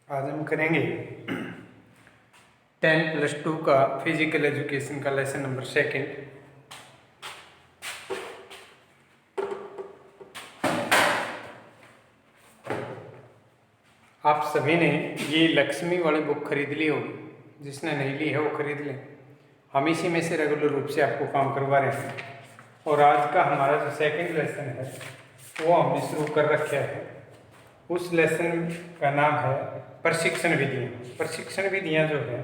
आज हम करेंगे 10+2 का फिजिकल एजुकेशन का लेसन नंबर 2। आप सभी ने ये लक्ष्मी वाली बुक खरीद ली होगी, जिसने नहीं ली है वो खरीद लें। हम इसी में से रेगुलर रूप से आपको काम करवा रहे हैं। और आज का हमारा जो सेकंड लेसन है वो हमने शुरू कर रखा है। उस लेसन का नाम है प्रशिक्षण विधियाँ। प्रशिक्षण विधियाँ जो है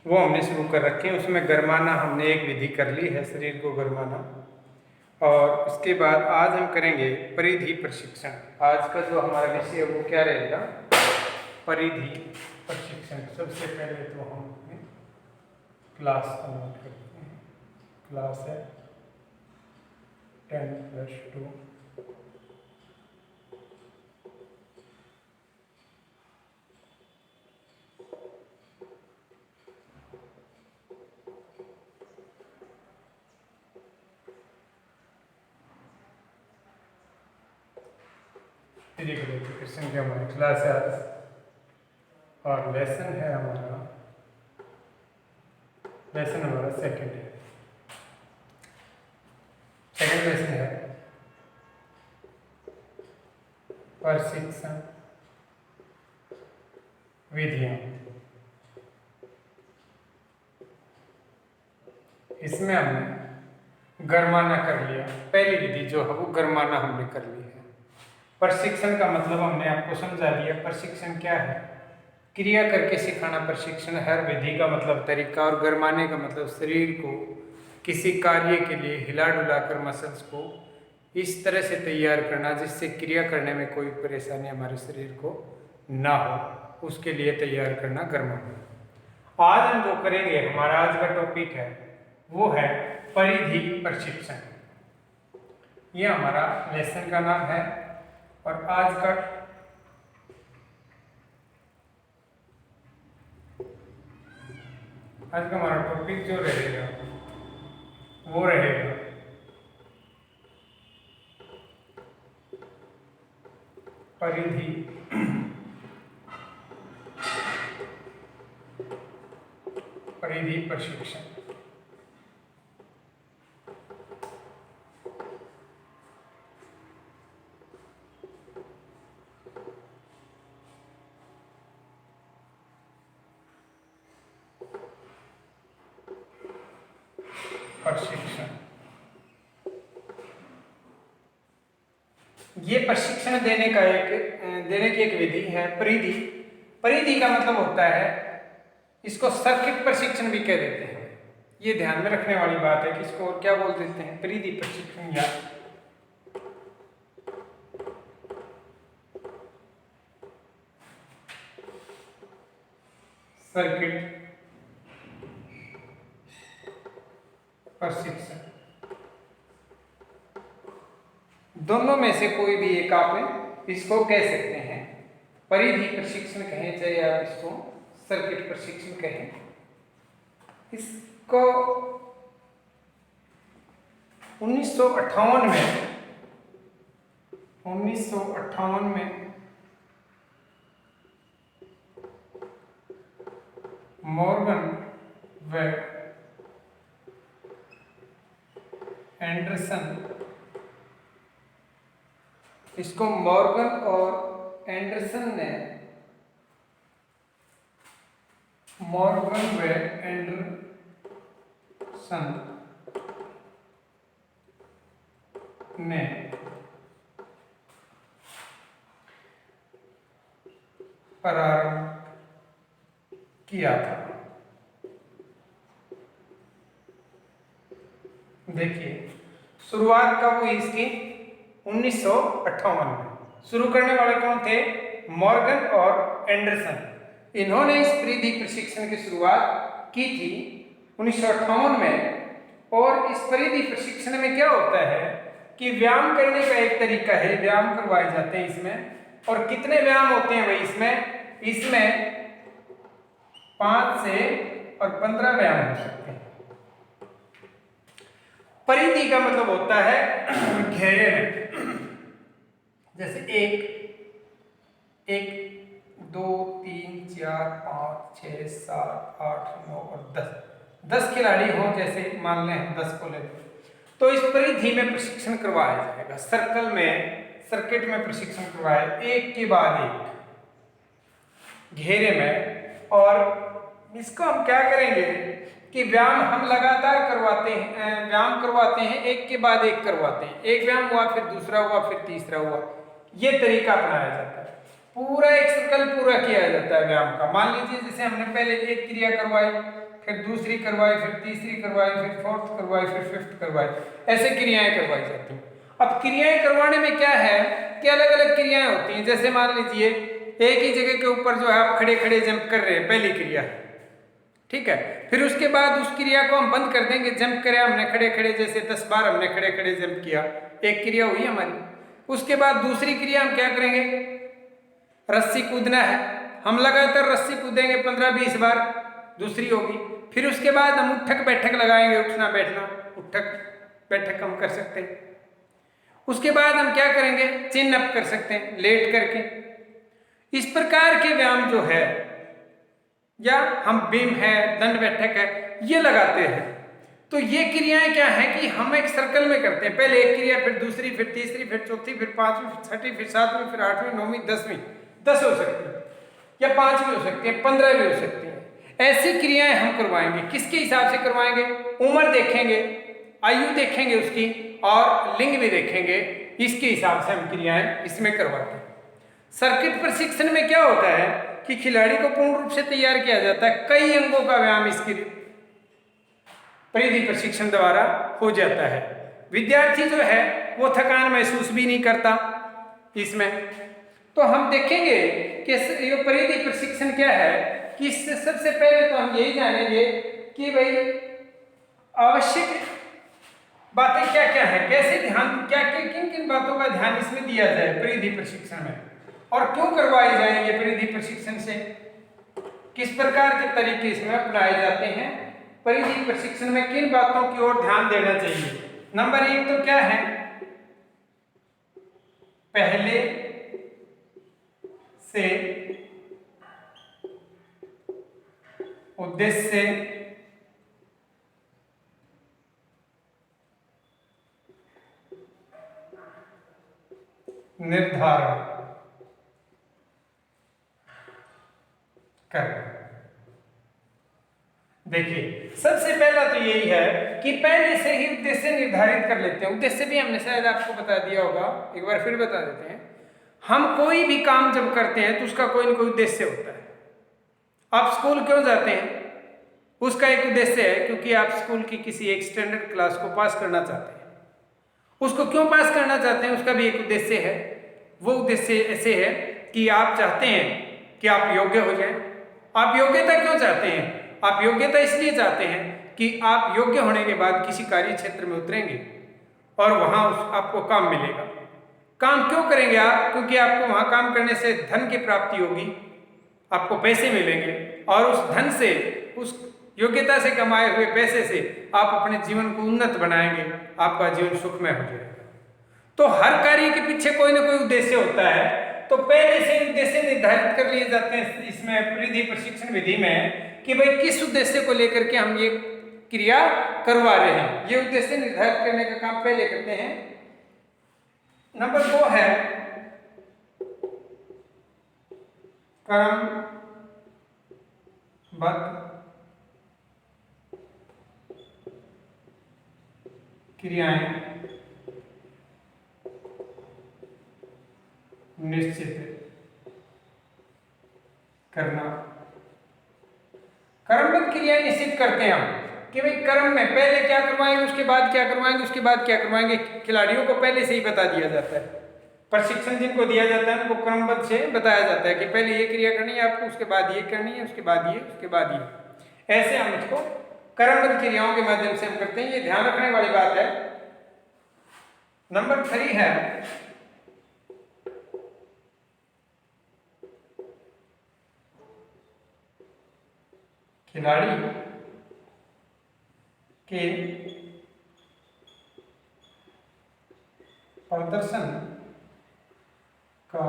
वो हमने शुरू कर रखी है। उसमें गरमाना हमने एक विधि कर ली है, शरीर को गरमाना। और उसके बाद आज हम करेंगे परिधि प्रशिक्षण। आज का जो हमारा विषय है वो क्या रहेगा? परिधि प्रशिक्षण। सबसे पहले तो हम क्लास का नोट करते हैं। क्लास है 10+2। फिजिकल एजुकेशन की हमारी क्लास है आज, और लेसन है हमारा सेकंड है। सेकंड लेसन है प्रशिक्षण विधियाँ। इसमें हमने गरमाना कर लिया। पहली विधि जो है वो गरमाना हमने कर ली है। प्रशिक्षण का मतलब हमने आपको समझा दिया। प्रशिक्षण क्या है? क्रिया करके सिखाना प्रशिक्षण। हर विधि का मतलब तरीका, और गरमाने का मतलब शरीर को किसी कार्य के लिए हिला डुला कर मसल्स को इस तरह से तैयार करना जिससे क्रिया करने में कोई परेशानी हमारे शरीर को ना हो, उसके लिए तैयार करना गरमाना। आज हम जो करेंगे, हमारा आज का टॉपिक है वो है परिधि प्रशिक्षण। ये हमारा लेसन का नाम है। और आज का हमारा टॉपिक जो रहेगा वो रहेगा परिधि प्रशिक्षण। ये प्रशिक्षण देने की एक विधि है परिधि। परिधि का मतलब होता है, इसको सर्किट प्रशिक्षण भी कह देते हैं। ये ध्यान में रखने वाली बात है कि इसको और क्या बोल देते हैं? परिधि प्रशिक्षण या सर्किट प्रशिक्षण। दोनों में से कोई भी एक आप इसको कह सकते हैं। परिधि प्रशिक्षण कहें चाहे आप इसको सर्किट प्रशिक्षण कहें। इसको 1958 में मॉर्गन व एंडरसन, इसको मॉर्गन और एंडरसन ने प्रारंभ किया था। देखिए, शुरुआत कब हुई इसकी? 1958 में। शुरू करने वाले कौन थे? मॉर्गन और एंडरसन। इन्होंने इस परिधि प्रशिक्षण की शुरुआत की थी 1958 में। और इस परिधि प्रशिक्षण में क्या होता है कि व्यायाम करने का एक तरीका है, व्यायाम करवाए जाते हैं इसमें। और कितने व्यायाम होते हैं भाई इसमें 5 से और 15 व्यायाम हो सकते हैं। परिधि का मतलब होता है घेरे में। जैसे 1 2 3 4 5 6 7 8 9 और 10 खिलाड़ी हो, जैसे मान लें हम 10 को लेते, तो इस परिधि में प्रशिक्षण करवाया जाएगा। सर्कल में, सर्किट में प्रशिक्षण करवाया एक के बाद एक घेरे में। और इसको हम क्या करेंगे कि व्यायाम हम लगातार करवाते हैं, व्यायाम करवाते हैं, एक के बाद एक करवाते हैं। एक व्यायाम हुआ, फिर दूसरा हुआ, फिर तीसरा हुआ, ये तरीका अपनाया जाता है। पूरा एक सर्कल पूरा किया जाता है व्यायाम का। मान लीजिए जैसे हमने पहले एक क्रिया करवाई, फिर दूसरी करवाई, फिर तीसरी करवाई, फिर फोर्थ करवाई, फिर फिफ्थ करवाई, ऐसे क्रियाएं करवाई जाती हैं। अब क्रियाएं करवाने में क्या है कि अलग अलग क्रियाएं होती हैं। जैसे मान लीजिए एक ही जगह के ऊपर जो है आप खड़े खड़े जंप कर रहे हैं, पहली क्रिया, ठीक है। फिर उसके बाद उस क्रिया को हम बंद कर देंगे। जंप करें हमने खड़े खड़े, जैसे 10 बार हमने खड़े खड़े जंप किया, एक क्रिया हुई हमारी। उसके बाद दूसरी क्रिया हम क्या करेंगे, रस्सी कूदना है, हम लगातार रस्सी कूदेंगे 15-20 बार, दूसरी होगी। फिर उसके बाद हम उठक बैठक लगाएंगे, उठना बैठना, उठक बैठक हम कर सकते हैं। उसके बाद हम क्या करेंगे, चिन अप कर सकते हैं लेट करके। इस प्रकार के व्यायाम जो है, या हम बीम है, दंड बैठक है, ये लगाते हैं। तो ये क्रियाएं क्या है कि हम एक सर्कल में करते हैं। पहले एक क्रिया, फिर दूसरी, फिर तीसरी, फिर चौथी, फिर पांचवी, फिर छठी, फिर सातवीं, फिर आठवीं, नौवीं, 10वीं, 10 हो सकती है, या 5 भी हो सकती है, 15 भी हो सकती है। ऐसी क्रियाएं हम करवाएंगे। किसके हिसाब से करवाएंगे, उम्र देखेंगे, आयु देखेंगे उसकी, और लिंग भी देखेंगे। इसके हिसाब से हम क्रियाएं इसमें करवाते हैं। सर्किट प्रशिक्षण में क्या होता है कि खिलाड़ी को पूर्ण रूप से तैयार किया जाता है। कई अंगों का व्यायाम इसकी परिधि प्रशिक्षण द्वारा हो जाता है। विद्यार्थी जो है वो थकान महसूस भी नहीं करता इसमें। तो हम देखेंगे कि ये परिधि प्रशिक्षण क्या है कि सबसे पहले तो हम यही जानेंगे कि भाई आवश्यक बातें क्या क्या है, कैसे ध्यान, क्या किन किन बातों का ध्यान इसमें दिया जाए परिधि प्रशिक्षण में, और क्यों करवाए जाए ये परिधि प्रशिक्षण से, किस प्रकार के तरीके इसमें अपनाए जाते हैं। परिधि प्रशिक्षण में किन बातों की ओर ध्यान देना चाहिए। नंबर 1 तो क्या है, पहले से उद्देश्य निर्धारण कर। देखिए सबसे पहला तो यही है कि पहले से ही उद्देश्य निर्धारित कर लेते हैं। उद्देश्य भी हमने शायद आपको बता दिया होगा, एक बार फिर बता देते हैं। हम कोई भी काम जब करते हैं तो उसका कोई ना कोई उद्देश्य होता है। आप स्कूल क्यों जाते हैं, उसका एक उद्देश्य है, क्योंकि आप स्कूल की किसी एक स्टैंडर्ड क्लास को पास करना चाहते हैं। उसको क्यों पास करना चाहते हैं, उसका भी एक उद्देश्य है। वो उद्देश्य ऐसे है कि आप चाहते हैं कि आप योग्य हो जाएं। आप योग्यता क्यों चाहते हैं, आप योग्यता इसलिए चाहते हैं कि आप योग्य होने के बाद किसी कार्य क्षेत्र में उतरेंगे और वहां आपको काम मिलेगा। काम क्यों करेंगे आप, क्योंकि आपको वहां काम करने से धन की प्राप्ति होगी, आपको पैसे मिलेंगे, और उस धन से, उस योग्यता से कमाए हुए पैसे से आप अपने जीवन को उन्नत बनाएंगे, आपका जीवन सुखमय हो जाएगा। तो हर कार्य के पीछे कोई ना कोई उद्देश्य होता है। तो पहले से उद्देश्य निर्धारित कर लिए जाते हैं इसमें परिधि प्रशिक्षण विधि में, कि भाई किस उद्देश्य को लेकर के हम ये क्रिया करवा रहे हैं। ये उद्देश्य निर्धारित करने का काम पहले करते हैं। नंबर 2 है क्रमबद्ध क्रियाएं निश्चित करना। क्रमबद्ध क्रियाएं निश्चित करते हैं हम कि भाई क्रम में पहले क्या करवाएंगे, उसके बाद क्या करवाएंगे, उसके बाद क्या करवाएंगे। खिलाड़ियों को पहले से ही बता दिया जाता है। प्रशिक्षण जिनको दिया जाता है उनको क्रमबद्ध से बताया जाता है कि पहले ये क्रिया करनी है आपको, उसके बाद ये करनी है, उसके बाद ये, उसके बाद ये। ऐसे हम इसको क्रमबद्ध क्रियाओं के माध्यम से हम करते हैं। ये ध्यान रखने वाली बात है। नंबर 3 है खिलाड़ी के प्रदर्शन का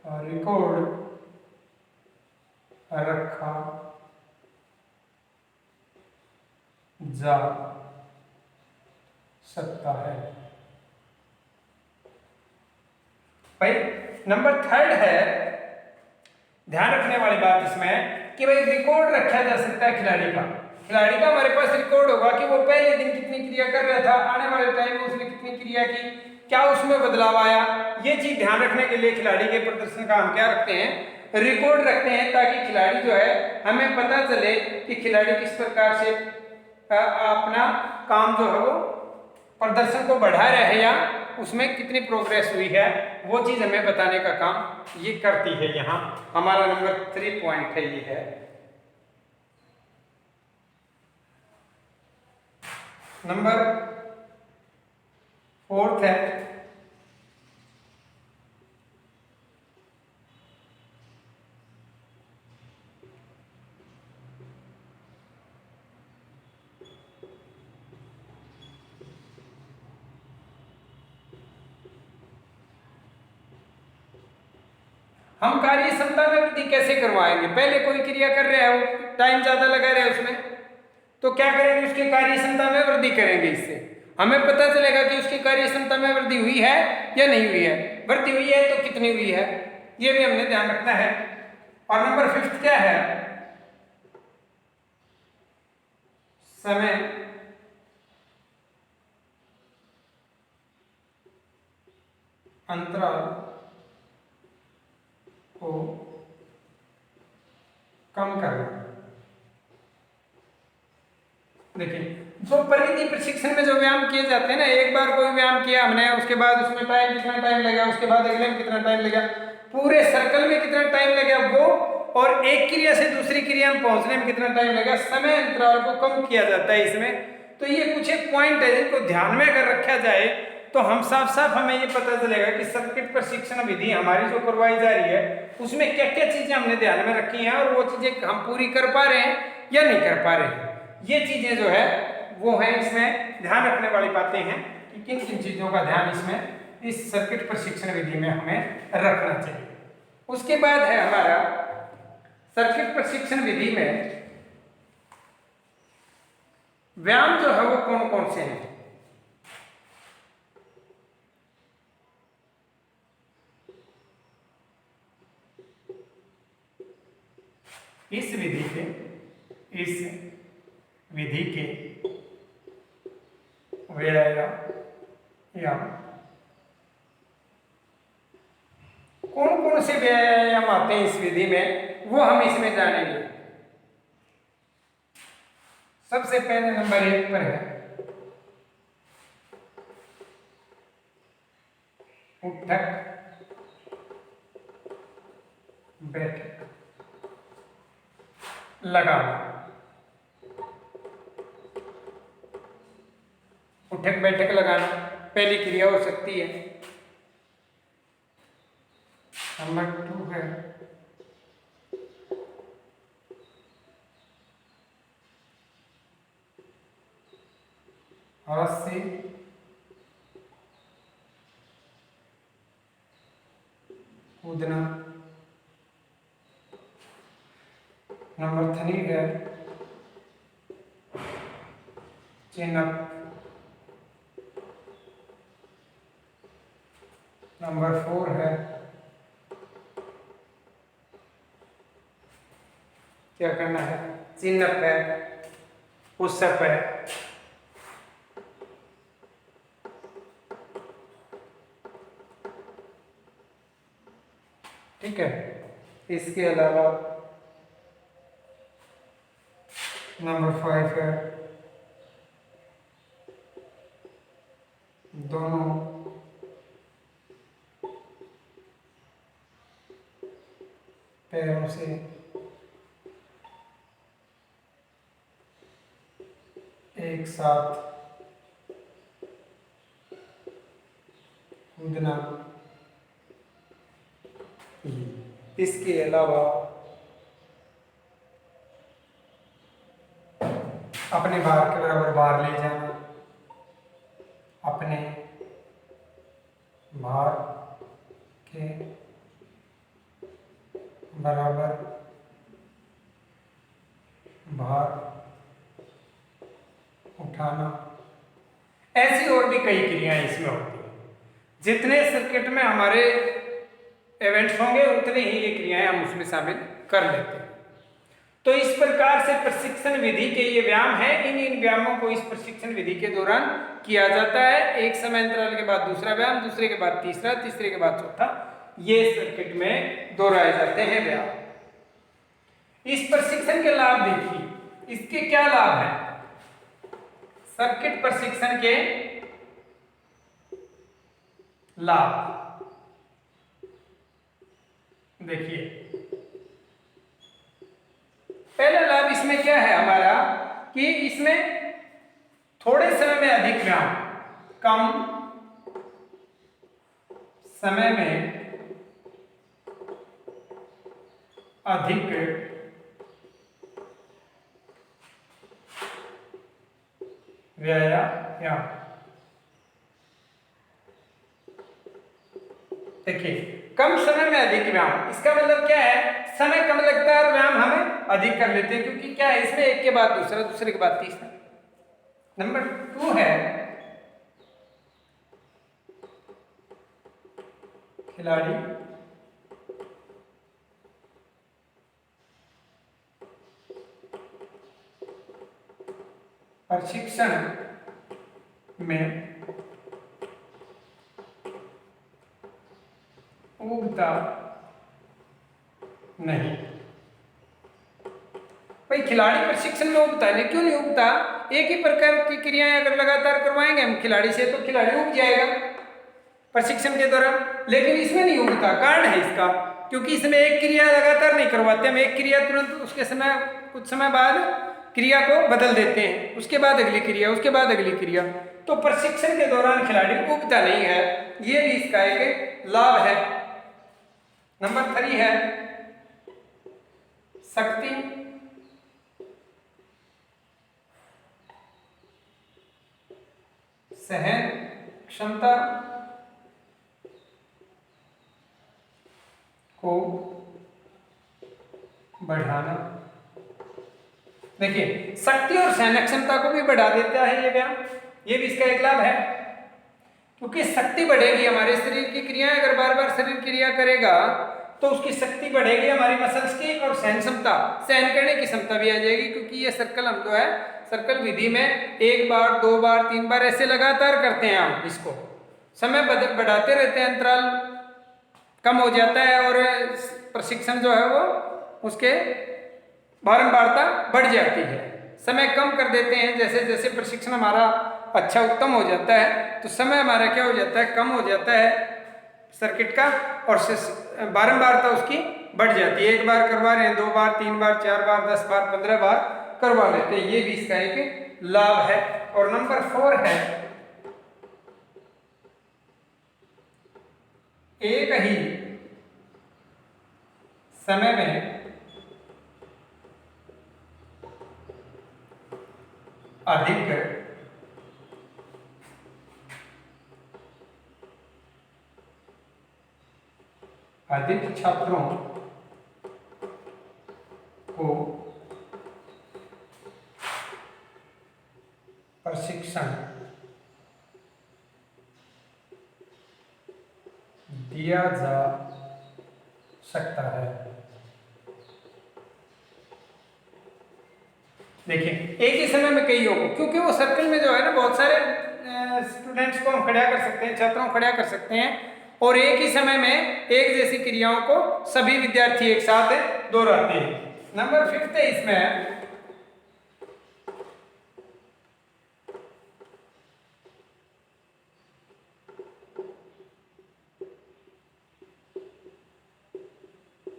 रिकॉर्ड रखा जा सकता है। भाई नंबर 3 है, ध्यान रखने वाली बात इसमें कि भाई रिकॉर्ड रखा जा सकता है खिलाड़ी का। खिलाड़ी का हमारे पास रिकॉर्ड होगा कि वो पहले दिन कितनी क्रिया कर रहा था, आने वाले टाइम में उसने कितनी क्रिया की, क्या उसमें बदलाव आया। ये चीज ध्यान रखने के लिए खिलाड़ी के प्रदर्शन का हम क्या रखते हैं, रिकॉर्ड रखते हैं, ताकि खिलाड़ी जो है हमें पता चले कि खिलाड़ी किस प्रकार से अपना काम जो है वो प्रदर्शन को बढ़ा रहे हैं या उसमें कितनी प्रोग्रेस हुई है, वो चीज हमें बताने का काम ये करती है। यहाँ हमारा नंबर 3 पॉइंट है, ये है। नंबर 4 है, हम कार्य क्षमता में वृद्धि कैसे करवाएंगे। पहले कोई क्रिया कर रहे हैं, टाइम ज्यादा लगा रहे हैं उसमें, तो क्या करेंगे, उसकी कार्य क्षमता में वृद्धि करेंगे। इससे हमें पता चलेगा कि उसकी कार्य क्षमता में वृद्धि हुई है या नहीं हुई है। वृद्धि हुई है तो कितनी हुई है, ये भी हमने ध्यान रखना है। और नंबर 5 क्या है, समय अंतराल को कम करना। देखिए, जो परिधि प्रशिक्षण में जो व्यायाम किए जाते हैं ना, एक बार कोई व्यायाम किया हमने, उसके बाद उसमें टाइम कितना टाइम लगा, उसके बाद अगले में कितना टाइम लगा, पूरे सर्कल में कितना टाइम लगा वो, और एक क्रिया से दूसरी क्रिया में पहुंचने में कितना टाइम लगा, समय अंतराल को कम किया जाता है इसमें। तो ये कुछ एक पॉइंट है जिनको ध्यान में अगर रखा जाए तो हम साफ साफ हमें ये पता चलेगा कि सर्किट प्रशिक्षण विधि हमारी जो करवाई जा रही है उसमें क्या क्या चीजें हमने ध्यान में रखी हैं और वो चीजें हम पूरी कर पा रहे हैं या नहीं कर पा रहे हैं। ये चीजें जो है वो है इसमें ध्यान रखने वाली बातें हैं कि किन किन चीजों का ध्यान इसमें इस सर्किट प्रशिक्षण विधि में हमें रखना चाहिए। उसके बाद है हमारा सर्किट प्रशिक्षण विधि में व्यायाम जो है वो कौन कौन से हैं। इस विधि के व्यायाम कौन कौन से व्यायाम आते हैं इस विधि में, वो हम इसमें जानेंगे। सबसे पहले नंबर 1 पर है उठक बैठक लगाना। उठक बैठक लगाना पहली क्रिया हो सकती है। नंबर 2 है हाथ से कूदना। नंबर 3 है चिन अप। नंबर 4 है क्या करना है, चिन अप है, पुशअप है। ठीक है, इसके अलावा नंबर 5 है दोनों पैरों से एक साथ कूदना। इसके अलावा अपने भार के बराबर भार ले जाना, अपने भार के बराबर भार उठाना, ऐसी और भी कई क्रियाएं इसमें होती हैं। जितने सर्किट में हमारे इवेंट्स होंगे उतने ही ये क्रियाएं हम उसमें शामिल कर लेते हैं। तो इस प्रकार से प्रशिक्षण विधि के ये व्यायाम है। इन व्यायामों को इस प्रशिक्षण विधि के दौरान किया जाता है। एक समय अंतराल के बाद दूसरा व्यायाम, दूसरे के बाद तीसरा, तीसरे के बाद चौथा, ये सर्किट में दोहराए जाते हैं व्यायाम। इस प्रशिक्षण के लाभ देखिए, इसके क्या लाभ हैं? सर्किट प्रशिक्षण के लाभ देखिए, पहला लाभ इसमें क्या है हमारा कि इसमें थोड़े समय में अधिक व्यायाम, कम समय में अधिक व्यायाम। देखिए, कम समय में अधिक व्यायाम, इसका मतलब क्या है? समय कम लगता है और व्यायाम हमें अधिक कर लेते हैं, क्योंकि क्या है इसमें एक के बाद दूसरा, दूसरे के बाद तीसरा। नंबर 2 है खिलाड़ी प्रशिक्षण में उगता नहीं। भाई खिलाड़ी प्रशिक्षण में उगता है, क्यों नहीं उगता? एक ही प्रकार की क्रियाएं अगर लगातार करवाएंगे हम खिलाड़ी से तो खिलाड़ी उग जाएगा प्रशिक्षण के दौरान, लेकिन इसमें नहीं उगता। कारण है इसका, क्योंकि इसमें एक क्रिया लगातार नहीं करवाते हम। एक क्रिया तुरंत उसके समय कुछ समय बाद क्रिया को बदल देते हैं, उसके बाद अगली क्रिया, उसके बाद अगली क्रिया। तो प्रशिक्षण के दौरान खिलाड़ी उगता नहीं है, ये भी इसका एक लाभ है। नंबर 3 है शक्ति सहन क्षमता को बढ़ाना। देखिए, शक्ति और सहन क्षमता को भी बढ़ा देता है ये व्यायाम, ये भी इसका एक लाभ है। क्योंकि शक्ति बढ़ेगी, हमारे शरीर की क्रियाएं अगर बार बार शरीर क्रिया करेगा तो उसकी शक्ति बढ़ेगी हमारी मसल्स की, और सहन क्षमता, सहन करने की क्षमता भी आ जाएगी। क्योंकि ये सर्कल हम जो है सर्कल विधि में 1 बार 2 बार 3 बार ऐसे लगातार करते हैं हम इसको, समय बढ़ाते रहते हैं, अंतराल कम हो जाता है और प्रशिक्षण जो है वो उसके बारंबारता बढ़ जाती है। समय कम कर देते हैं, जैसे जैसे प्रशिक्षण हमारा अच्छा उत्तम हो जाता है तो समय हमारा क्या हो जाता है, कम हो जाता है सर्किट का, और बारंबारता उसकी बढ़ जाती है। 1 बार करवा रहे हैं, 2 बार 3 बार 4 बार 10 बार 15 बार करवा लेते हैं, ये भी इसका एक लाभ है। और नंबर 4 है एक ही समय में अधिक छात्रों को प्रशिक्षण दिया जा सकता है। देखिए, एक ही समय में कई को, क्योंकि वो सर्कल में जो है ना बहुत सारे स्टूडेंट्स को हम खड़ा कर सकते हैं, छात्रों को खड़ा कर सकते हैं, और एक ही समय में एक जैसी क्रियाओं को सभी विद्यार्थी एक साथ दोहराते हैं। नंबर 5 है इसमें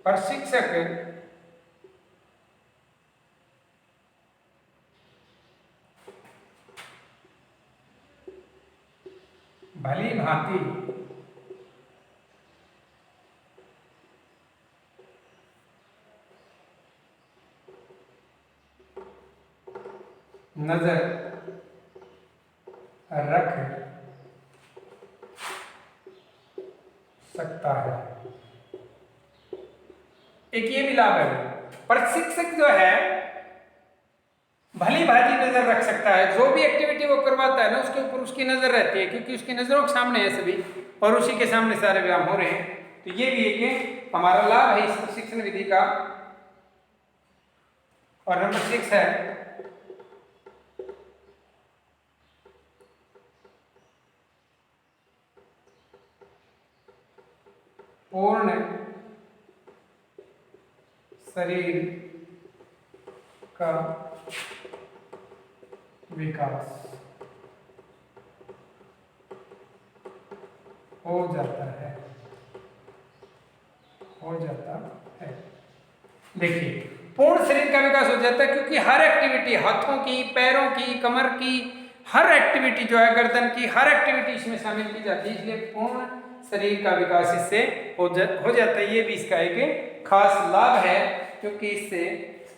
प्रशिक्षक भली भांति नजर रख सकता है। एक ये भी लाभ है। प्रशिक्षक जो है भली भांति नजर रख सकता है, जो भी एक्टिविटी वो करवाता है ना उसके ऊपर उसकी नजर रहती है, क्योंकि उसकी नजरों के सामने है सभी और उसी के सामने सारे व्यायाम हो रहे हैं। तो ये भी एक हमारा लाभ है इस प्रशिक्षण विधि का। और नंबर 6 है पूर्ण शरीर का विकास हो जाता है। देखिए, पूर्ण शरीर का विकास हो जाता है क्योंकि हर एक्टिविटी, हाथों की, पैरों की, कमर की, हर एक्टिविटी जो है, गर्दन की हर एक्टिविटी इसमें शामिल की जाती है, इसलिए पूर्ण शरीर का विकास इससे हो जाता है। ये भी इसका एक खास लाभ है, क्योंकि इससे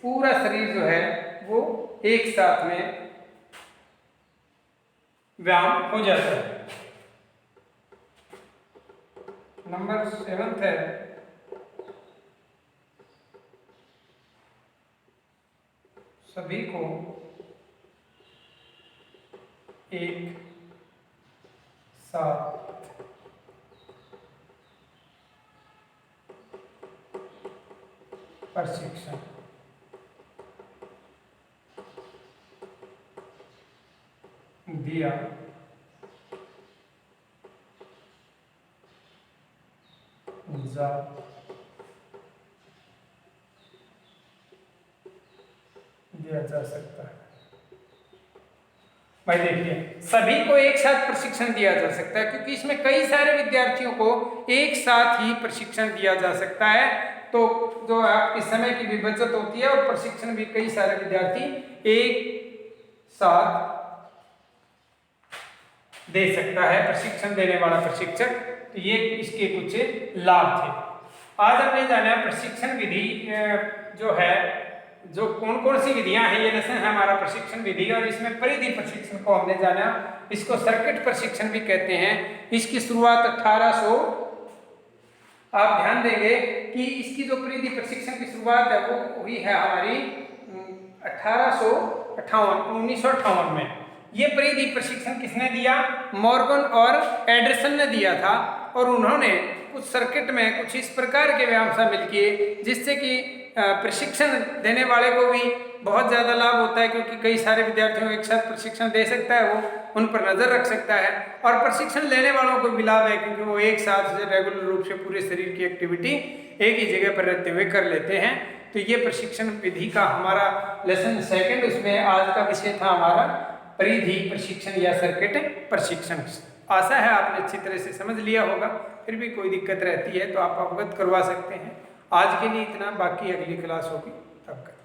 पूरा शरीर जो है वो एक साथ में व्यायाम हो जाता है। नंबर 7 है सभी को एक साथ प्रशिक्षण दिया जा सकता है। भाई देखिए, सभी को एक साथ प्रशिक्षण दिया जा सकता है क्योंकि इसमें कई सारे विद्यार्थियों को एक साथ ही प्रशिक्षण दिया जा सकता है, तो जो आपके समय की भी बचत होती है और प्रशिक्षण भी कई सारे विद्यार्थी एक साथ दे सकता है प्रशिक्षण देने वाला प्रशिक्षक। तो ये इसके कुछ लाभ थे। आज हमने जाना प्रशिक्षण विधि जो है, जो कौन कौन सी विधियां हैं, ये लेसन है हमारा प्रशिक्षण विधि, और इसमें परिधि प्रशिक्षण को हमने जाना। इसको सर्किट प्रशिक्षण भी कहते हैं। इसकी शुरुआत 1800, आप ध्यान देंगे कि इसकी जो परिधि प्रशिक्षण की शुरुआत है वो हुई है हमारी 1958 में। ये परिधि प्रशिक्षण किसने दिया? मॉर्गन और एंडरसन ने दिया था, और उन्होंने कुछ सर्किट में कुछ इस प्रकार के व्यायाम शामिल किए जिससे कि प्रशिक्षण देने वाले को भी बहुत ज़्यादा लाभ होता है, क्योंकि कई सारे विद्यार्थियों को एक साथ प्रशिक्षण दे सकता है, वो उन पर नज़र रख सकता है, और प्रशिक्षण लेने वालों को भी लाभ है क्योंकि वो एक साथ रेगुलर रूप से पूरे शरीर की एक्टिविटी एक ही जगह पर रहते हुए कर लेते हैं। तो ये प्रशिक्षण विधि का हमारा लेसन 2, उसमें आज का विषय था हमारा परिधि प्रशिक्षण या सर्किट प्रशिक्षण। आशा है आपने अच्छी तरह से समझ लिया होगा। फिर भी कोई दिक्कत रहती है तो आप अवगत करवा सकते हैं। आज के लिए इतना, बाकी अगली क्लास होगी तब करें।